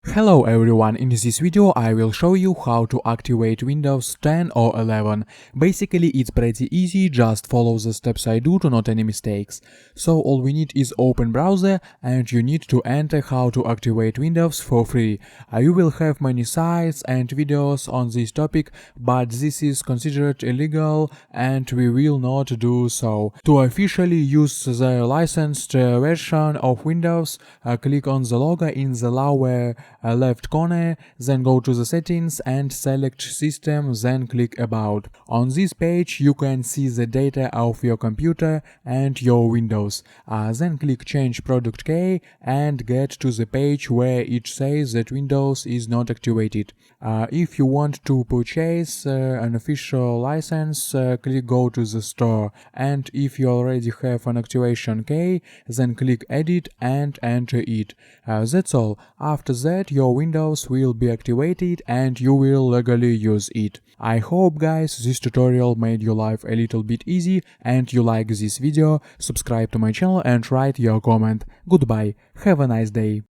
Hello everyone, in this video I will show you how to activate Windows 10 or 11. Basically it's pretty easy, just follow the steps I do to not any mistakes. So all we need is open browser and you need to enter how to activate Windows for free. You will have many sites and videos on this topic, but this is considered illegal and we will not do so. To officially use the licensed version of Windows, click on the logo in the lower left corner, then go to the settings and select system, then click about. On this page you can see the data of your computer and your Windows. Then click change product key and get to the page where it says that Windows is not activated. If you want to purchase an official license, click go to the store, and if you already have an activation key, then click edit and enter it. That's all. After that your Windows will be activated and you will legally use it. I hope guys this tutorial made your life a little bit easy and you like this video. Subscribe to my channel and write your comment. Goodbye, have a nice day.